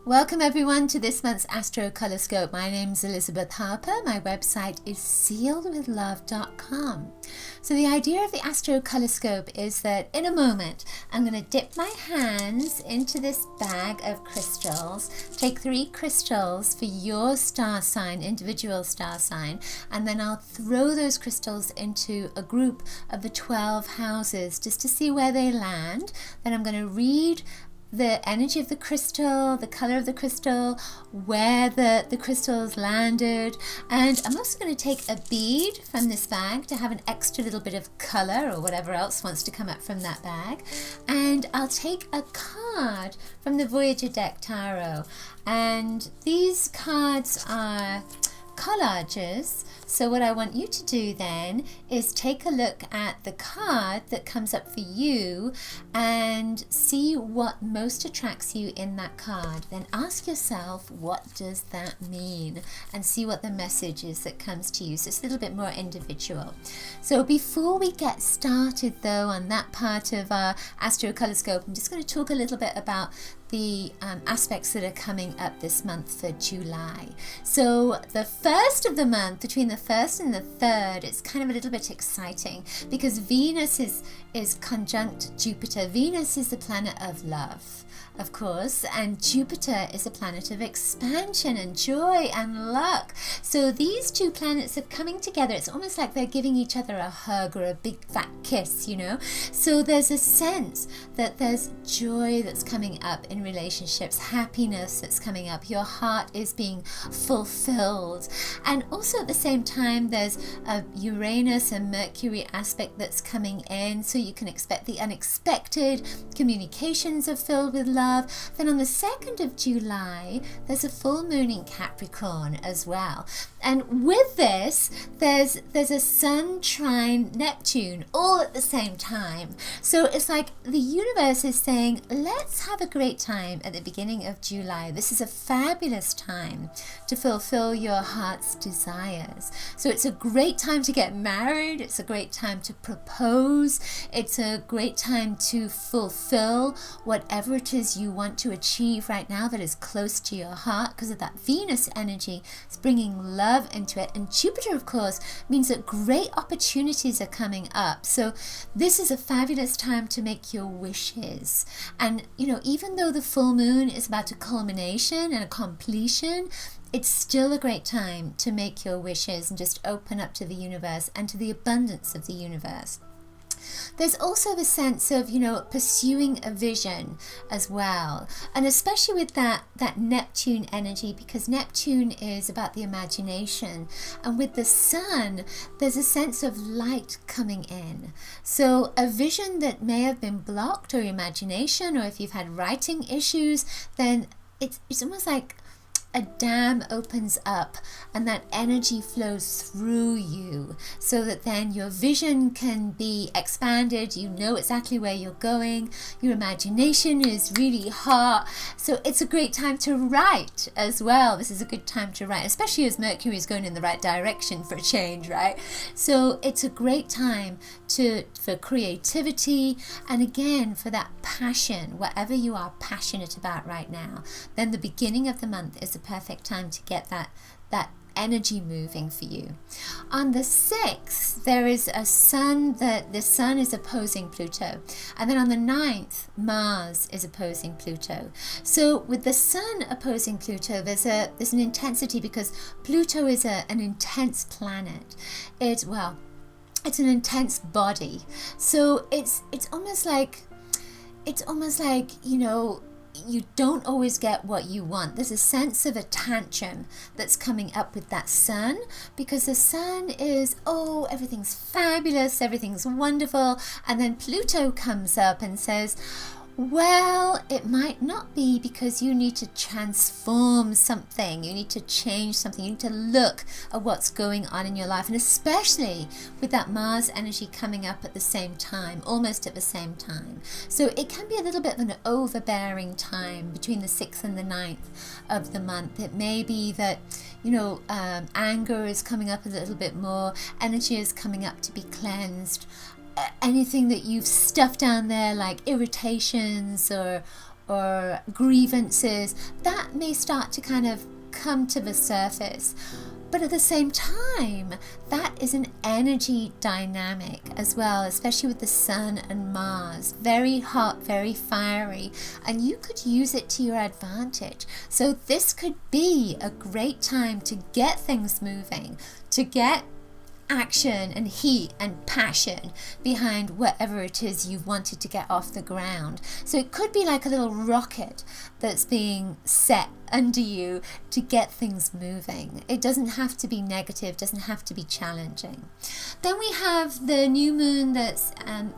Welcome everyone to this month's Astrocolorscope. My name's Elizabeth Harper. My website is sealedwithlove.com. So the idea of the Astrocolorscope is that in a moment I'm going to dip my hands into this bag of crystals, take 3 crystals for your star sign, individual star sign, and then I'll throw those crystals into a group of the 12 houses just to see where they land. Then I'm going to read the energy of the crystal, the color of the crystal, where the crystals landed, and I'm also going to take a bead from this bag to have an extra little bit of color or whatever else wants to come up from that bag, and I'll take a card from the Voyager deck tarot, and these cards are collages. So what I want you to do then is take a look at the card that comes up for you and see what most attracts you in that card. Then ask yourself, what does that mean? And see what the message is that comes to you. So it's a little bit more individual. So before we get started though on that part of our Astrocolorscope, I'm just going to talk a little bit about the aspects that are coming up this month for July. So the first of the month, between the 1st and the 3rd, it's kind of a little bit exciting because Venus is conjunct Jupiter. Venus is the planet of love, of course, and Jupiter is a planet of expansion and joy and luck. So these two planets are coming together. It's almost like they're giving each other a hug or a big fat kiss, you know. So there's a sense that there's joy that's coming up in relationships, happiness that's coming up. Your heart is being fulfilled. And also at the same time, there's a Uranus and Mercury aspect that's coming in. So you can expect the unexpected. Communications are filled with love. Then on the 2nd of July, there's a full moon in Capricorn as well. And with this, there's a Sun trine Neptune all at the same time. So it's like the universe is saying, let's have a great time at the beginning of July. This is a fabulous time to fulfill your heart's desires. So it's a great time to get married. It's a great time to propose. It's a great time to fulfill whatever it is you want to achieve right now that is close to your heart, because of that Venus energy. It's bringing love into it. And Jupiter, of course, means that great opportunities are coming up. So this is a fabulous time to make your wishes. And, you know, even though the full moon is about a culmination and a completion, it's still a great time to make your wishes and just open up to the universe and to the abundance of the universe. There's also the sense of, you know, pursuing a vision as well. And especially with that Neptune energy, because Neptune is about the imagination. And with the Sun, there's a sense of light coming in. So a vision that may have been blocked, or imagination, or if you've had writing issues, then it's almost like a dam opens up and that energy flows through you so that then your vision can be expanded. You know exactly where you're going. Your imagination is really hot. So it's a great time to write as well. This is a good time to write, especially as Mercury is going in the right direction for a change, right? So it's a great time for creativity, and again for that passion, whatever you are passionate about right now. Then the beginning of the month is a perfect time to get that energy moving for you. On the 6th, there is a sun that the Sun is opposing Pluto, and then on the 9th, Mars is opposing Pluto. So with the Sun opposing Pluto, there's an intensity, because Pluto is an intense planet. It's an intense body. So it's almost like, you know, you don't always get what you want. There's a sense of a tantrum that's coming up with that Sun, because the Sun is, oh, everything's fabulous, everything's wonderful, and then Pluto comes up and says, well, it might not be, because you need to transform something. You need to change something. You need to look at what's going on in your life. And especially with that Mars energy coming up at the same time, almost at the same time. So it can be a little bit of an overbearing time between the 6th and the 9th of the month. It may be that, you know, anger is coming up a little bit more. Energy is coming up to be cleansed. Anything that you've stuffed down there, like irritations or or grievances, that may start to kind of come to the surface. But at the same time, that is an energy dynamic as well, especially with the Sun and Mars. Very hot, very fiery, and you could use it to your advantage. So this could be a great time to get things moving, to get action and heat and passion behind whatever it is you've wanted to get off the ground. So it could be like a little rocket that's being set under you to get things moving. It doesn't have to be negative, doesn't have to be challenging. Then we have the new moon that's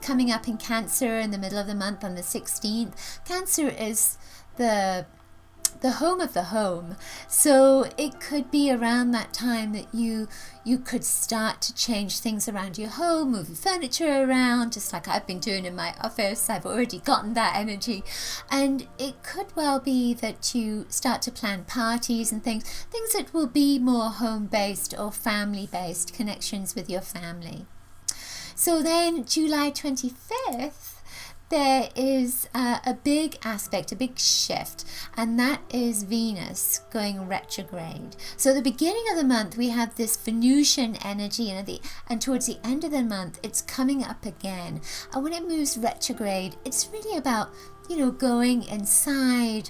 coming up in Cancer in the middle of the month on the 16th. Cancer is the home of the home, so it could be around that time that you could start to change things around your home, move your furniture around, just like I've been doing in my office. I've already gotten that energy, and it could well be that you start to plan parties and things that will be more home-based or family-based, connections with your family. So then July 25th, there is a big aspect, a big shift, and that is Venus going retrograde. So at the beginning of the month, we have this Venusian energy, and towards the end of the month, it's coming up again. And when it moves retrograde, it's really about, going inside,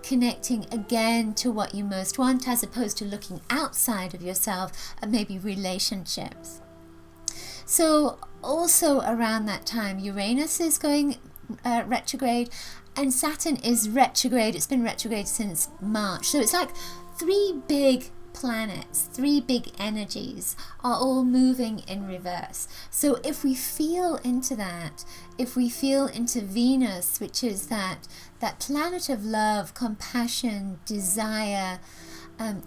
connecting again to what you most want, as opposed to looking outside of yourself and maybe relationships. So also around that time, Uranus is going retrograde, and Saturn is retrograde. It's been retrograde since March. So it's like three big planets, three big energies are all moving in reverse. So if we feel into that, if we feel into Venus, which is that planet of love, compassion, desire,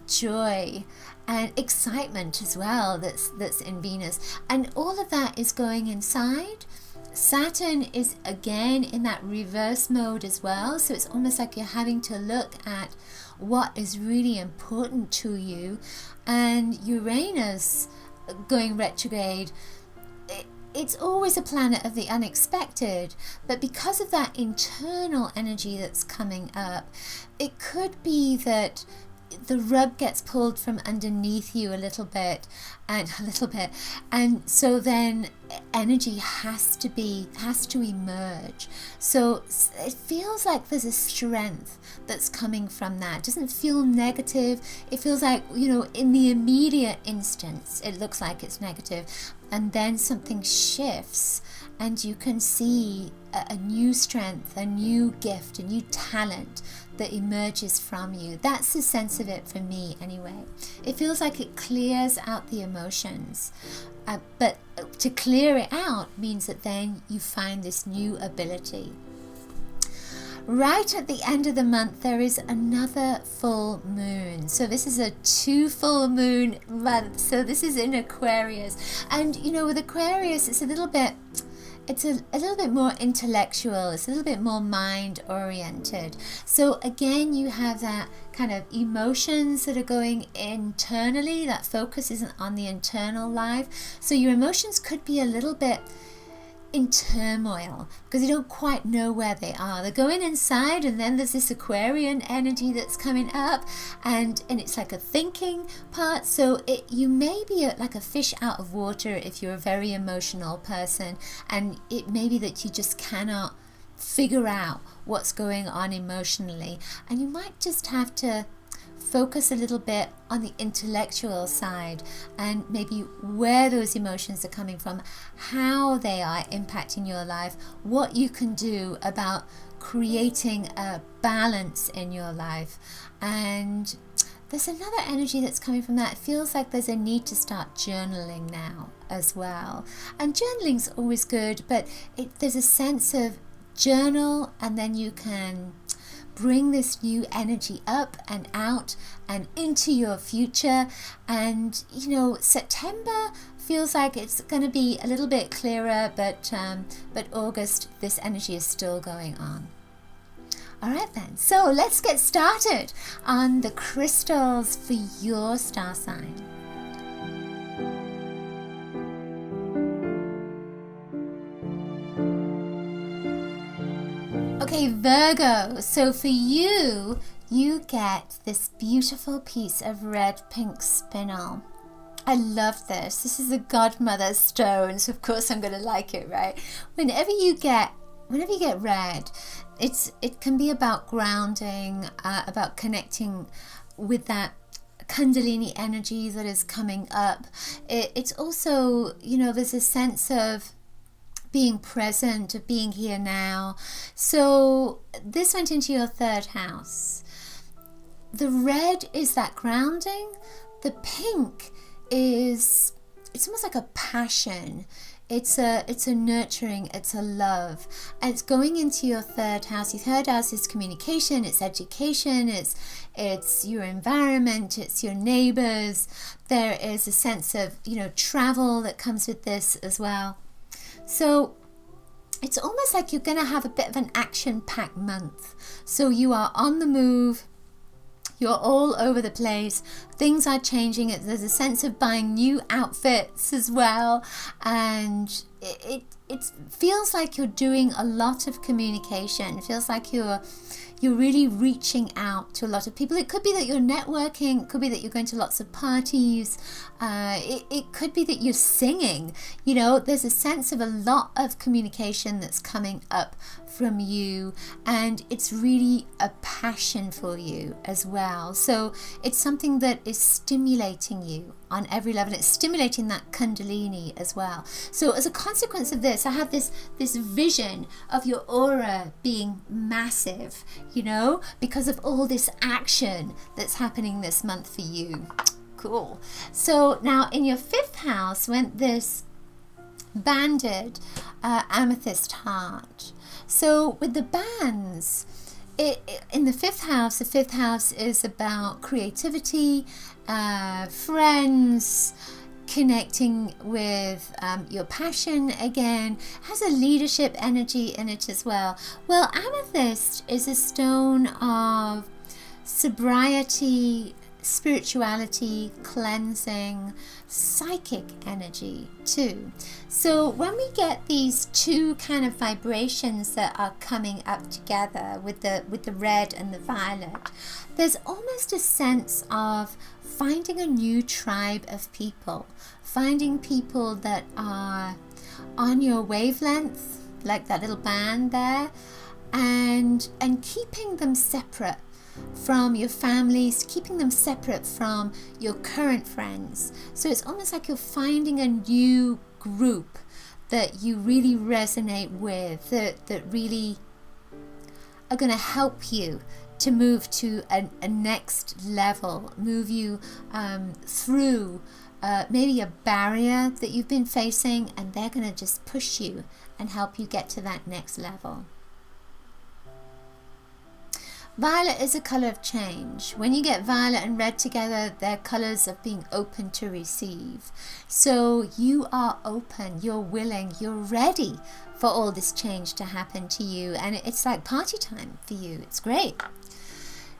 joy, and excitement as well, that's in Venus, and all of that is going inside. Saturn is again in that reverse mode as well, so it's almost like you're having to look at what is really important to you. And Uranus going retrograde, it's always a planet of the unexpected, but because of that internal energy that's coming up, it could be that the rug gets pulled from underneath you a little bit, and so then energy has to emerge. So it feels like there's a strength that's coming from that. It doesn't feel negative. It feels like, in the immediate instance, it looks like it's negative, and then something shifts, and you can see a new strength, a new gift, a new talent that emerges from you. That's the sense of it for me anyway. It feels like it clears out the emotions, but to clear it out means that then you find this new ability. Right at the end of the month, there is another full moon. So this is a 2 full moon month. So this is in Aquarius, and with Aquarius, it's a little bit more intellectual. It's a little bit more mind oriented. So again, you have that kind of emotions that are going internally. That focus isn't on the internal life. So your emotions could be a little bit in turmoil because you don't quite know where they are. They're going inside, and then there's this Aquarian energy that's coming up, and it's like a thinking part. So you may be like a fish out of water if you're a very emotional person, and it may be that you just cannot figure out what's going on emotionally, and you might just have to focus a little bit on the intellectual side and maybe where those emotions are coming from, how they are impacting your life, what you can do about creating a balance in your life. And there's another energy that's coming from that. It feels like there's a need to start journaling now as well. And journaling's always good, but there's a sense of journal, and then you can bring this new energy up and out and into your future. And September feels like it's going to be a little bit clearer, but August, this energy is still going on. All right then, so let's get started on the crystals for your star sign. Okay, Virgo, so for you, you get this beautiful piece of red pink spinel. I love this. This is a godmother stone, so of course I'm going to like it, right? Whenever you get red, it can be about grounding, about connecting with that Kundalini energy that is coming up. It's also, there's a sense of being present, of being here now. So this went into your third house. The red is that grounding. The pink it's almost like a passion. It's a nurturing, it's a love, and it's going into your third house. Your third house is communication, it's education, it's your environment, it's your neighbors. There is a sense of travel that comes with this as well. So it's almost like you're going to have a bit of an action-packed month. So you are on the move. You're all over the place. Things are changing. There's a sense of buying new outfits as well. And it feels like you're doing a lot of communication. It feels like you're really reaching out to a lot of people. It could be that you're networking. It could be that you're going to lots of parties. It could be that you're singing. There's a sense of a lot of communication that's coming up from you, and it's really a passion for you as well. So it's something that is stimulating you on every level. It's stimulating that Kundalini as well. So as a consequence of this, I have this vision of your aura being massive, because of all this action that's happening this month for you. Cool. So now in your fifth house went this banded amethyst heart. So with the bands, in the fifth house is about creativity, friends, connecting with your passion again. Has a leadership energy in it as well. Well, amethyst is a stone of sobriety, spirituality, cleansing, psychic energy too. So when we get these two kind of vibrations that are coming up together with the red and the violet, there's almost a sense of finding a new tribe of people, finding people that are on your wavelength, like that little band there, and keeping them separate from your families, keeping them separate from your current friends. So it's almost like you're finding a new group that you really resonate with, that really are going to help you to move to a next level, move you through maybe a barrier that you've been facing, and they're going to just push you and help you get to that next level. Violet is a color of change. When you get violet and red together, they're colors of being open to receive. So you are open, you're willing, you're ready for all this change to happen to you. And it's like party time for you. It's great.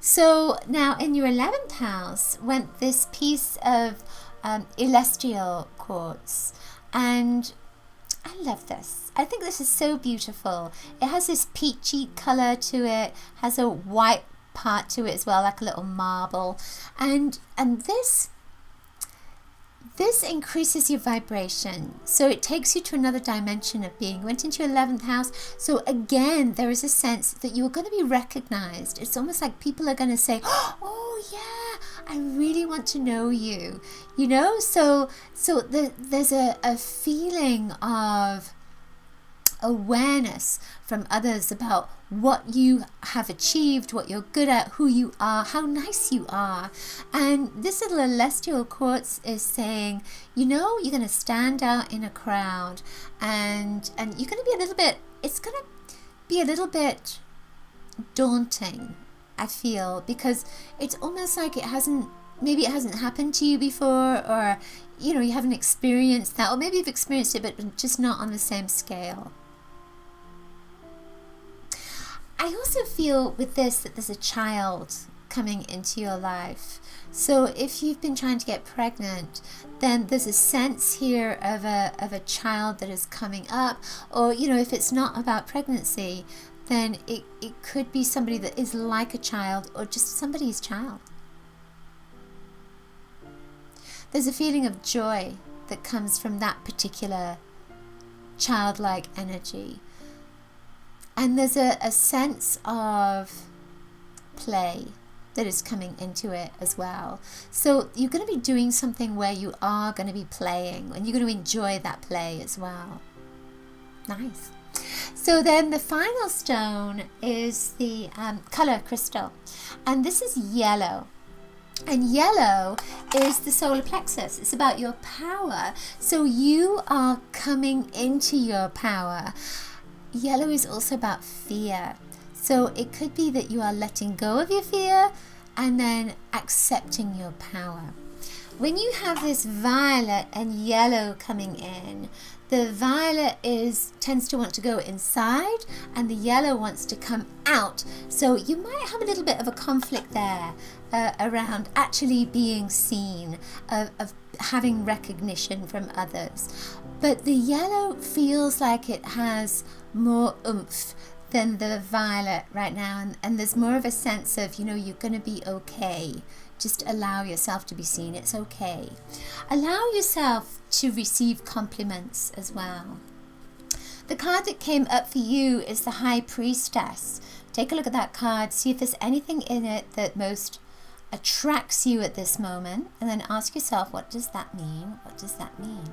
So now in your 11th house went this piece of celestial quartz. And I love this. I think this is so beautiful. It has this peachy color to it, has a white part to it as well, like a little marble. And this increases your vibration. So it takes you to another dimension of being. Went into your 11th house. So again, there is a sense that you're going to be recognized. It's almost like people are going to say, oh yeah, I really want to know you. So there's a feeling of awareness from others about what you have achieved, what you're good at, who you are, how nice you are. And this little celestial quartz is saying, you're going to stand out in a crowd, and you're going to be it's going to be a little bit daunting, I feel, because it's almost like maybe it hasn't happened to you before, or you haven't experienced that, or maybe you've experienced it but just not on the same scale. I also feel with this that there's a child coming into your life. So if you've been trying to get pregnant, then there's a sense here of a child that is coming up. Or if it's not about pregnancy, then it could be somebody that is like a child or just somebody's child. There's a feeling of joy that comes from that particular childlike energy. And there's a sense of play that is coming into it as well. So you're going to be doing something where you are going to be playing, and you're going to enjoy that play as well. Nice. So then the final stone is the color crystal, and this is yellow. And yellow is the solar plexus. It's about your power. So you are coming into your power. Yellow is also about fear. So it could be that you are letting go of your fear and then accepting your power. When you have this violet and yellow coming in, the violet tends to want to go inside and the yellow wants to come out. So you might have a little bit of a conflict there around actually being seen, of having recognition from others. But the yellow feels like it has more oomph than the violet right now, and there's more of a sense of, you're going to be okay. Just allow yourself to be seen. It's okay. Allow yourself to receive compliments as well. The card that came up for you is the High Priestess. Take a look at that card, see if there's anything in it that most attracts you at this moment, and then ask yourself, what does that mean? What does that mean?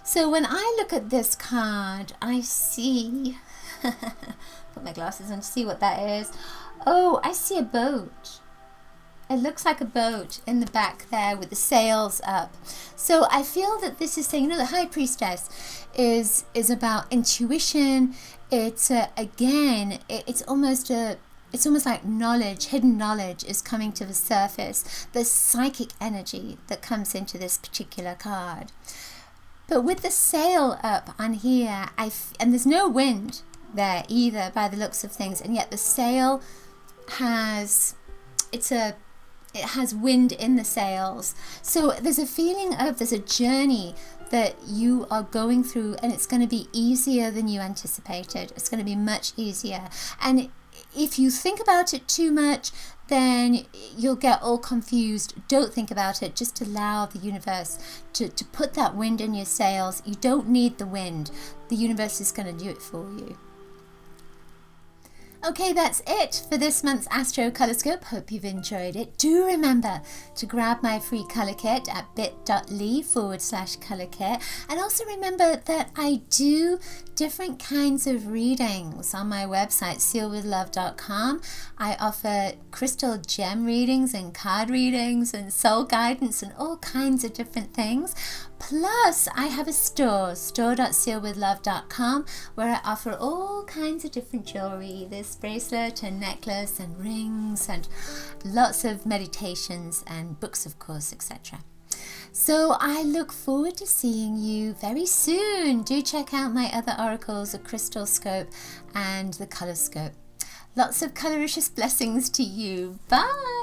So when I look at this card, I see, put my glasses on to see what that is. Oh, I see a boat. It looks like a boat in the back there with the sails up. So I feel that this is saying, the High Priestess is about intuition. It's again, it's almost like knowledge, hidden knowledge is coming to the surface. The psychic energy that comes into this particular card. But with the sail up on here, and there's no wind there either by the looks of things, and yet the sail has, it has wind in the sails. So there's a feeling of, there's a journey that you are going through, and it's going to be easier than you anticipated. It's going to be much easier. And if you think about it too much, then you'll get all confused. Don't think about it. Just allow the universe to put that wind in your sails. You don't need the wind. The universe is going to do it for you. Okay, that's it for this month's Astrocolorscope. Hope you've enjoyed it. Do remember to grab my free colour kit at bit.ly/colour kit. And also remember that I do different kinds of readings on my website, sealwithlove.com. I offer crystal gem readings and card readings and soul guidance and all kinds of different things. Plus, I have a store.sealwithlove.com, where I offer all kinds of different jewelry, this bracelet and necklace and rings and lots of meditations and books, of course, etc. So I look forward to seeing you very soon. Do check out my other oracles, the Crystalscope and the Colorscope. Lots of coloricious blessings to you. Bye!